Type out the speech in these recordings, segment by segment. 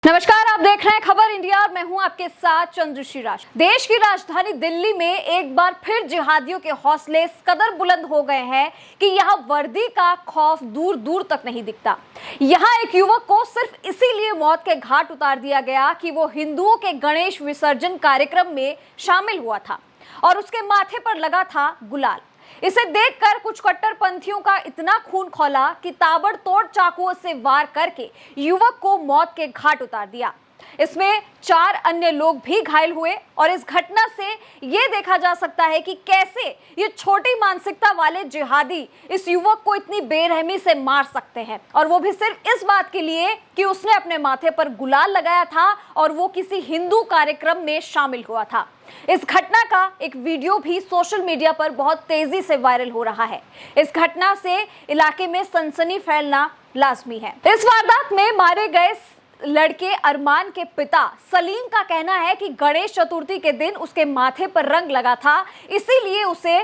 नमस्कार, आप देख रहे हैं खबर इंडिया और मैं हूं आपके साथ चंद्रश्री राज। देश की राजधानी दिल्ली में एक बार फिर जिहादियों के हौसले इस कदर बुलंद हो गए हैं कि यहां वर्दी का खौफ दूर दूर तक नहीं दिखता। यहां एक युवक को सिर्फ इसीलिए मौत के घाट उतार दिया गया कि वो हिंदुओं के गणेश विसर्जन कार्यक्रम में शामिल हुआ था और उसके माथे पर लगा था गुलाल। इसे देखकर कुछ कट्टरपंथियों का इतना खून खौला कि ताबड़तोड़ चाकुओं से वार करके युवक को मौत के घाट उतार दिया। इसमें 4 अन्य लोग भी घायल हुए और इस घटना से ये देखा जा सकता है कि कैसे ये छोटी मानसिकता वाले जिहादी इस युवक को इतनी बेरहमी से मार सकते हैं, और वो भी सिर्फ इस बात के लिए कि उसने अपने माथे पर गुलाल लगाया था और वो किसी हिंदू कार्यक्रम में शामिल हुआ था। इस घटना का एक वीडियो भी सोशल मीडिया पर बहुत तेजी से वायरल हो रहा है। इस घटना से इलाके में सनसनी फैलना लाजमी है। इस वारदात में मारे गए लड़के अरमान के पिता सलीम का कहना है कि गणेश चतुर्थी के दिन उसके माथे पर रंग लगा था, इसीलिए उसे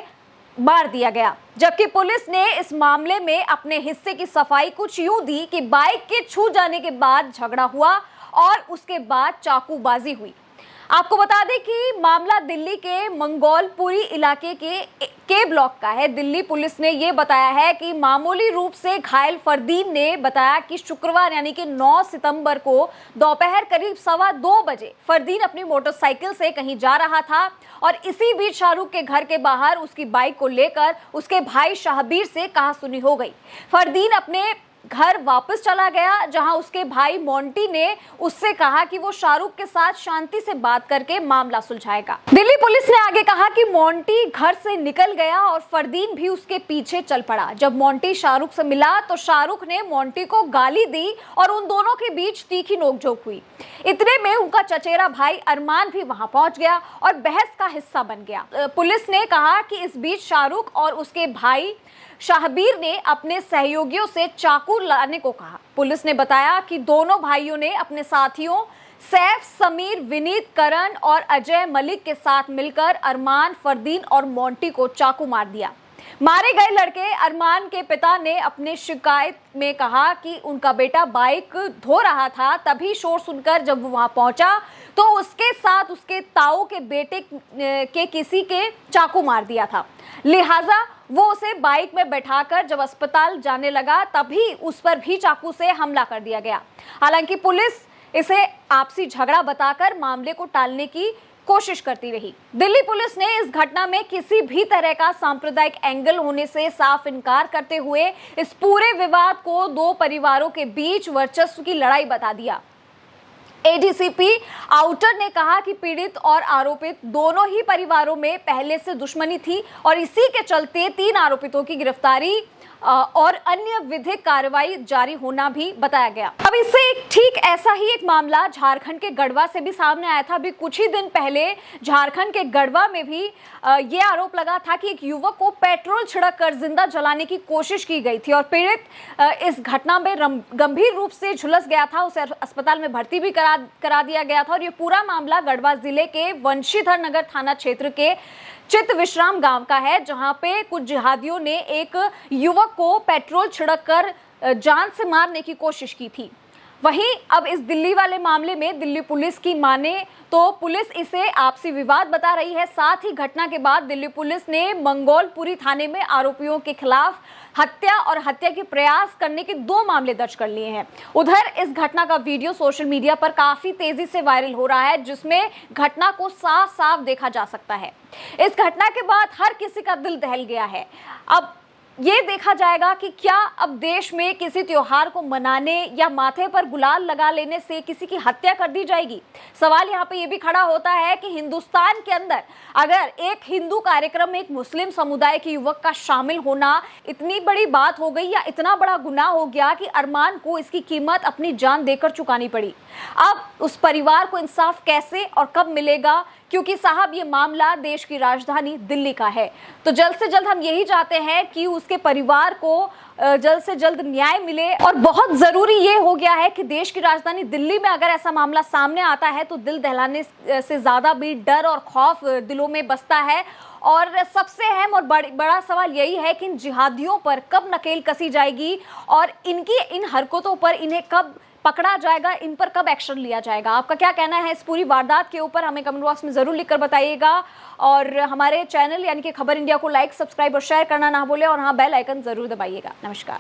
मार दिया गया। जबकि पुलिस ने इस मामले में अपने हिस्से की सफाई कुछ यूं दी कि बाइक के छू जाने के बाद झगड़ा हुआ और उसके बाद चाकूबाजी हुई। आपको बता दें कि मामला दिल्ली के मंगोलपुरी इलाके के ब्लॉक का है। दिल्ली पुलिस ने यह बताया है कि मामूली रूप से घायल फरदीन ने बताया कि शुक्रवार यानी कि 9 सितंबर को दोपहर करीब 2:15 बजे फरदीन अपनी मोटरसाइकिल से कहीं जा रहा था और इसी बीच शाहरुख के घर के बाहर उसकी बाइक को लेकर उसके भाई शाहबीर से कहासुनी हो गई। फरदीन अपने घर वापस चला गया, जहां उसके भाई मोंटी ने उससे कहा कि वो शाहरुख के साथ शांति से बात करके मामला सुलझाएगा। दिल्ली पुलिस ने आगे कहा कि मोंटी घर से निकल गया और फरदीन भी उसके पीछे चल पड़ा। जब मोंटी शाहरुख से मिला तो शाहरुख ने मोंटी को गाली दी और उन दोनों के बीच तीखी नोकझोंक हुई। इतने में उनका चचेरा भाई अरमान भी वहां पहुंच गया और बहस का हिस्सा बन गया। पुलिस ने कहा कि इस बीच शाहरुख और उसके भाई शाहबीर ने अपने सहयोगियों से चाकू लाने को कहा। पुलिस ने बताया कि दोनों भाइयों ने अपने साथियों सैफ, समीर, विनीत, करण और अजय मलिक के साथ मिलकर अरमान, फरदीन और मोंटी को चाकू मार दिया। मारे गए लड़के अरमान के पिता ने अपने शिकायत में कहा कि उनका बेटा बाइक धो रहा था, तभी शोर सुनकर जब वो वहां पहुंचा तो उसके साथ उसके ताऊ के बेटे के किसी के चाकू मार दिया था। लिहाजा वो उसे बाइक में बैठाकर जब अस्पताल जाने लगा तभी उस पर भी चाकू से हमला कर दिया गया। हालांकि पुलिस इसे आपसी झगड़ा बताकर मामले को टालने की कोशिश करती रही। दिल्ली पुलिस ने इस घटना में किसी भी तरह का सांप्रदायिक एंगल होने से साफ इनकार करते हुए इस पूरे विवाद को 2 परिवारों के बीच वर्चस्व की लड़ाई बता दिया। एडीसीपी आउटर ने कहा कि पीड़ित और आरोपित दोनों ही परिवारों में पहले से दुश्मनी थी और इसी के चलते 3 आरोपितों की गिरफ्तारी और अन्य विधिक कार्रवाई जारी होना भी बताया गया। अब इससे ठीक ऐसा ही एक मामला झारखंड के गढ़वा से भी सामने आया था। अभी कुछ ही दिन पहले झारखंड के गढ़वा में भी ये आरोप लगा था कि एक युवक को पेट्रोल छिड़क कर जिंदा जलाने की कोशिश की गई थी और पीड़ित इस घटना में गंभीर रूप से झुलस गया था। उसे अस्पताल में भर्ती भी करा दिया गया था और ये पूरा मामला गढ़वा जिले के वंशीधर नगर थाना क्षेत्र के चित विश्राम गांव का है, जहां पे कुछ जिहादियों ने एक युवक को पेट्रोल छिड़ककर जान से मारने की कोशिश की थी। वहीं अब इस दिल्ली वाले मामले में दिल्ली पुलिस की माने तो पुलिस इसे आपसी विवाद बता रही है। साथ ही घटना के बाद दिल्ली पुलिस ने मंगोलपुरी थाने में आरोपियों के खिलाफ हत्या और हत्या के प्रयास करने के 2 मामले दर्ज कर लिए हैं। उधर इस घटना का वीडियो सोशल मीडिया पर काफी तेजी से वायरल हो रहा है, जिसमें घटना को साफ साफ देखा जा सकता है। इस घटना के बाद हर किसी का दिल दहल गया है। अब ये देखा जाएगा कि क्या अब देश में किसी त्योहार को मनाने या माथे पर गुलाल लगा लेने से किसी की हत्या कर दी जाएगी। सवाल यहाँ पे ये भी खड़ा होता है कि हिंदुस्तान के अंदर अगर एक हिंदू कार्यक्रम में एक मुस्लिम समुदाय के युवक का शामिल होना इतनी बड़ी बात हो गई या इतना बड़ा गुनाह हो गया कि अरमान को इसकी कीमत अपनी जान देकर चुकानी पड़ी। अब उस परिवार को इंसाफ कैसे और कब मिलेगा, क्योंकि साहब ये मामला देश की राजधानी दिल्ली का है। तो जल्द से जल्द हम यही चाहते हैं कि उसके परिवार को जल्द से जल्द न्याय मिले। और बहुत जरूरी ये हो गया है कि देश की राजधानी दिल्ली में अगर ऐसा मामला सामने आता है तो दिल दहलाने से ज्यादा भी डर और खौफ दिलों में बसता है। और सबसे अहम और बड़ा सवाल यही है कि इन जिहादियों पर कब नकेल कसी जाएगी और इनकी इन हरकतों पर इन्हें कब पकड़ा जाएगा, इन पर कब एक्शन लिया जाएगा? आपका क्या कहना है इस पूरी वारदात के ऊपर? हमें कमेंट बॉक्स में जरूर लिखकर बताइएगा और हमारे चैनल यानी कि खबर इंडिया को लाइक, सब्सक्राइब और शेयर करना ना भूलें और हाँ, बेल आइकन जरूर दबाइएगा। नमस्कार।